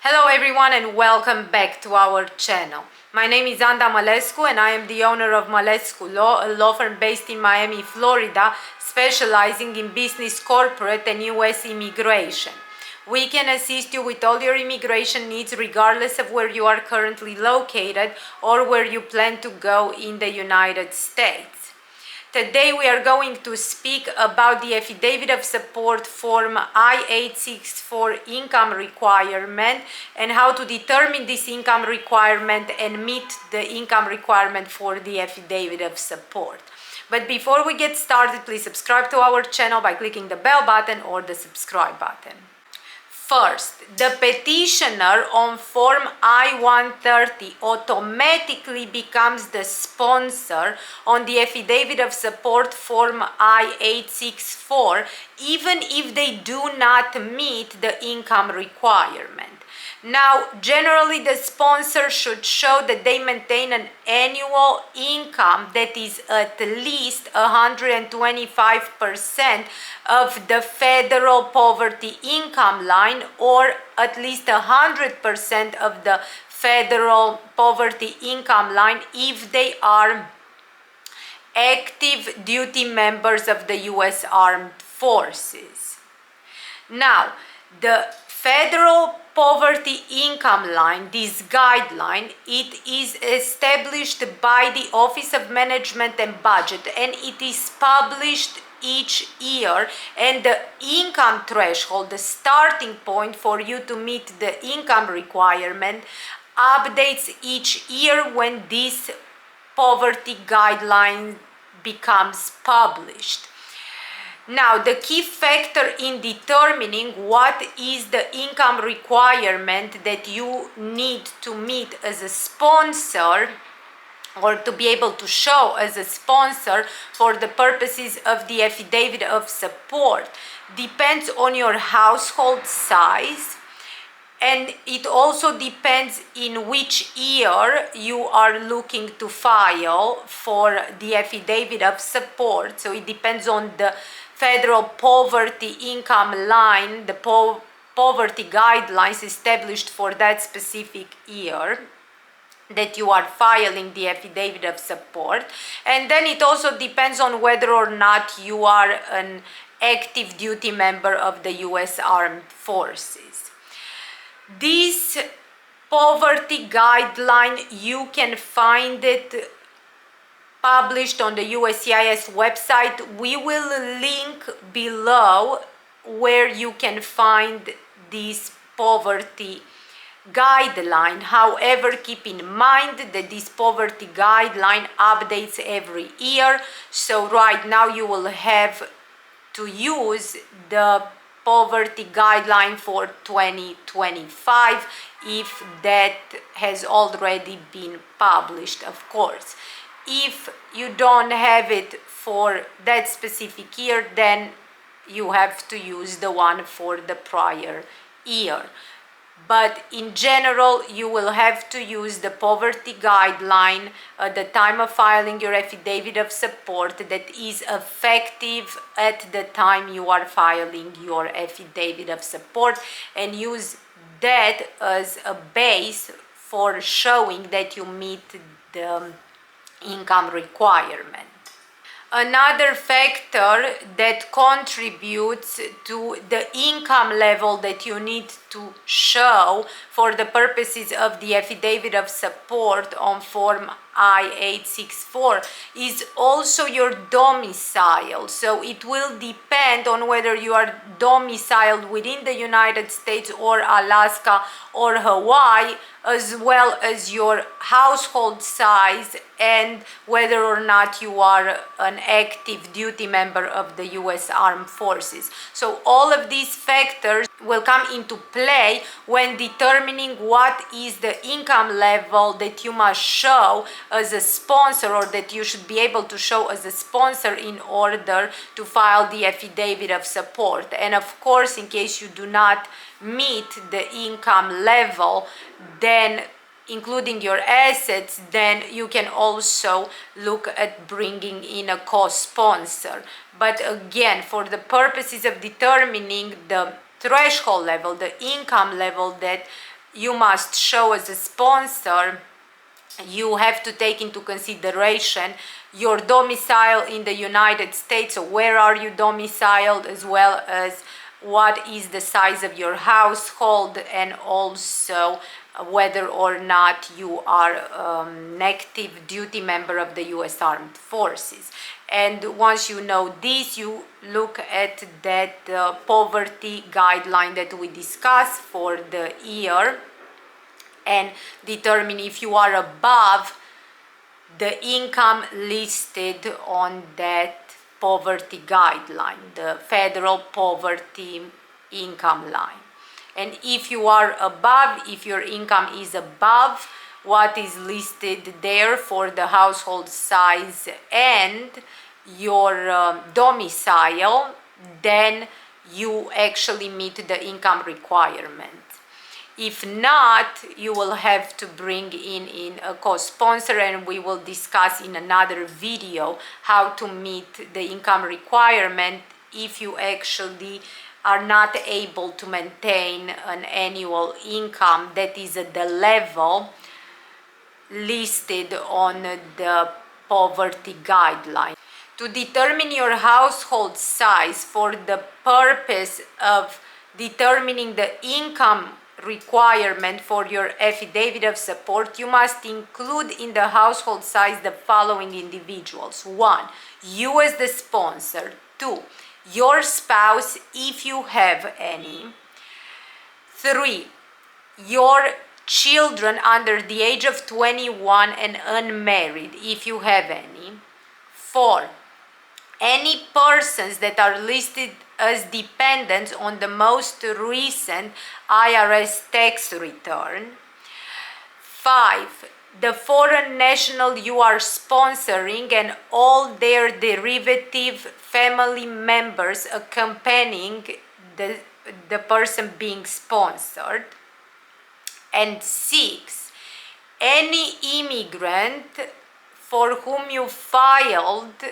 Hello everyone and welcome back to our channel. My name is Malescu and I am the owner of Malescu Law, a law firm based in Miami, Florida, specializing in business, corporate and US immigration. We can assist you with all your immigration needs regardless of where you are currently located or where you plan to go in the United States. Today we are going to speak about the Affidavit of Support form I-864 income requirement and how to determine this income requirement and meet the income requirement for the Affidavit of Support. But before we get started, please subscribe to our channel by clicking the bell button or the subscribe button. First, the petitioner on Form I-130 automatically becomes the sponsor on the Affidavit of Support Form I-864, even if they do not meet the income requirement. Now, generally, the sponsor should show that they maintain an annual income that is at least 125% of the federal poverty income line, or at least 100% of the federal poverty income line if they are active duty members of the U.S. Armed Forces. Now, the federal poverty income line, this guideline, it is established by the Office of Management and Budget, and it is published each year, and the income threshold, the starting point for you to meet the income requirement, updates each year when this poverty guideline becomes published. Now, the key factor in determining what is the income requirement that you need to meet as a sponsor, or to be able to show as a sponsor for the purposes of the Affidavit of Support, depends on your household size, and it also depends in which year you are looking to file for the Affidavit of Support. So it depends on the federal poverty income line, the poverty guidelines established for that specific year that you are filing the Affidavit of Support. And then it also depends on whether or not you are an active duty member of the U.S. Armed Forces. This poverty guideline, you can find it published on the USCIS website. We will link below where you can find this poverty guideline. However, keep in mind that this poverty guideline updates every year, so right now you will have to use the poverty guideline for 2025 if that has already been published, of course. If you don't have it for that specific year, then you have to use the one for the prior year. But in general, you will have to use the poverty guideline at the time of filing your Affidavit of Support that is effective at the time you are filing your Affidavit of Support, and use that as a base for showing that you meet the income requirement. Another factor that contributes to the income level that you need to show for the purposes of the Affidavit of Support on Form I-864 is also your domicile. So it will depend on whether you are domiciled within the United States or Alaska or Hawaii, as well as your household size and whether or not you are an active duty member of the U.S. Armed Forces. So all of these factors will come into play when determining what is the income level that you must show as a sponsor, or that you should be able to show as a sponsor in order to file the Affidavit of Support. And of course, in case you do not meet the income level, then including your assets, then you can also look at bringing in a co-sponsor. But again, for the purposes of determining the threshold level, the income level that you must show as a sponsor, you have to take into consideration your domicile in the United States, so where are you domiciled, as well as what is the size of your household, and also whether or not you are an active duty member of the U.S. Armed Forces. And once you know this, you look at that poverty guideline that we discussed for the year and determine if you are above the income listed on that poverty guideline, the federal poverty income line. And if you are above, if your income is above what is listed there for the household size and your domicile, then you actually meet the income requirement. If not, you will have to bring in a co-sponsor, and we will discuss in another video how to meet the income requirement if you actually are not able to maintain an annual income that is at the level listed on the poverty guideline. To determine your household size for the purpose of determining the income requirement for your affidavit of support, you must include in the household size the following individuals. 1. You as the sponsor. 2. Your spouse, if you have any. 3. Your children under the age of 21 and unmarried, if you have any. 4. Any persons that are listed as dependents on the most recent IRS tax return. 5. The foreign national you are sponsoring and all their derivative family members accompanying the person being sponsored. And 6. Any immigrant for whom you filed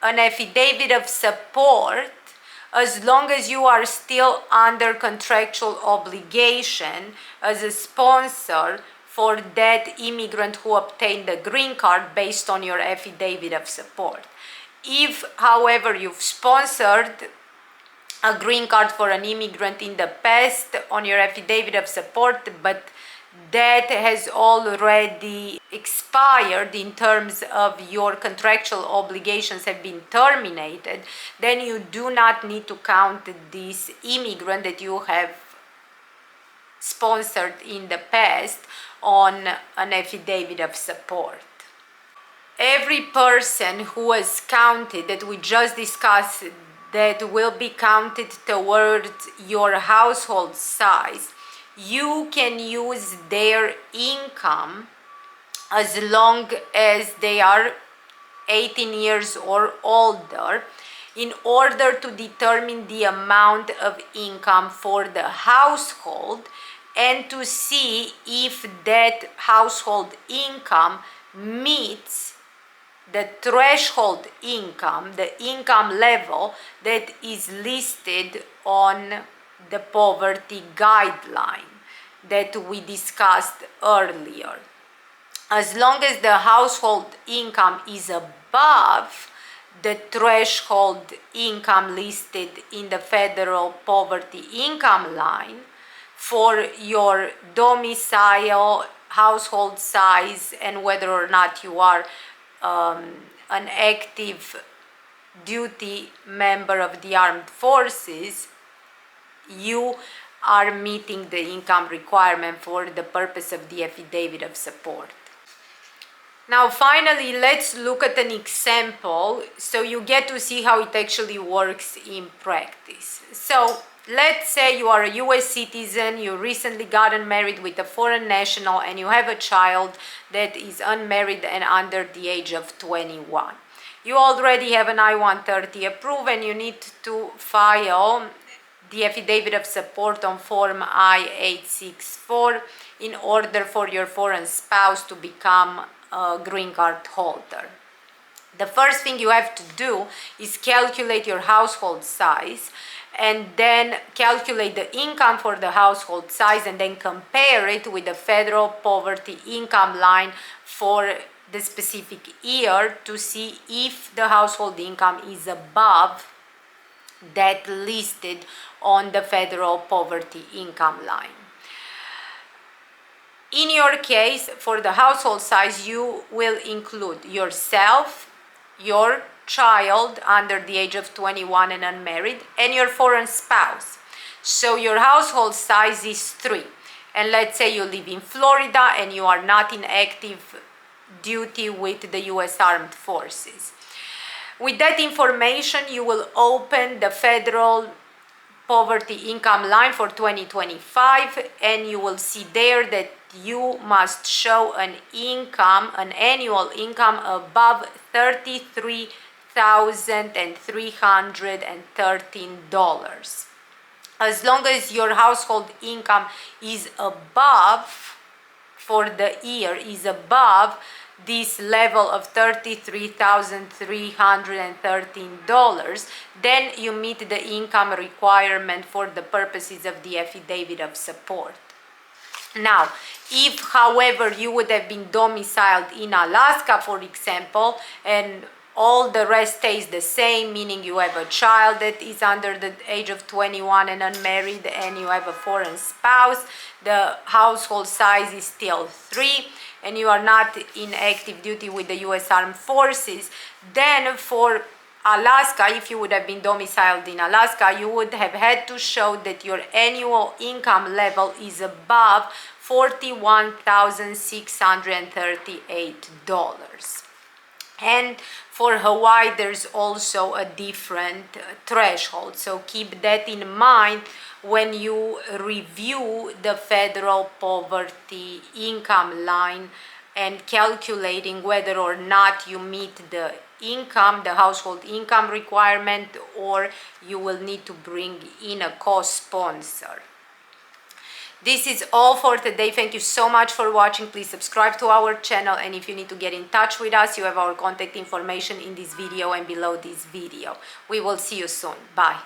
an affidavit of support, as long as you are still under contractual obligation as a sponsor for that immigrant who obtained a green card based on your affidavit of support. If, however, you've sponsored a green card for an immigrant in the past on your affidavit of support, but that has already expired in terms of your contractual obligations have been terminated, then you do not need to count this immigrant that you have sponsored in the past on an affidavit of support. Every person who was counted that we just discussed that will be counted towards your household size, you can use their income as long as they are 18 years or older in order to determine the amount of income for the household and to see if that household income meets the threshold income, the income level that is listed on the poverty guideline that we discussed earlier. As long as the household income is above the threshold income listed in the federal poverty income line for your domicile, household size, and whether or not you are an active duty member of the armed forces, you are meeting the income requirement for the purpose of the affidavit of support. Now finally, let's look at an example so you get to see how it actually works in practice. So let's say you are a US citizen, you recently gotten married with a foreign national, and you have a child that is unmarried and under the age of 21. You already have an I-130 approved and you need to file the affidavit of support on form I-864 in order for your foreign spouse to become a green card holder. The first thing you have to do is calculate your household size, and then calculate the income for the household size, and then compare it with the federal poverty income line for the specific year to see if the household income is above that listed on the federal poverty income line. In your case, for the household size, you will include yourself, your child under the age of 21 and unmarried, and your foreign spouse. So your household size is 3. And let's say you live in Florida and you are not in active duty with the US Armed Forces. With that information, you will open the federal poverty income line for 2025, and you will see there that you must show an income, an annual income above $33,313. As long as your household income is above, for the year, is above this level of $33,313, then you meet the income requirement for the purposes of the Affidavit of Support. Now, if, however, you would have been domiciled in Alaska, for example, and all the rest stays the same, meaning you have a child that is under the age of 21 and unmarried, and you have a foreign spouse, the household size is still 3, and you are not in active duty with the US Armed Forces, then for Alaska, if you would have been domiciled in Alaska, you would have had to show that your annual income level is above $41,638. And for Hawaii, there's also a different threshold. So keep that in mind when you review the federal poverty income line and calculating whether or not you meet the income, the household income requirement, or you will need to bring in a co-sponsor. This is all for today. Thank you so much for watching. Please subscribe to our channel, and if you need to get in touch with us, you have our contact information in this video and below this video. We will see you soon. Bye.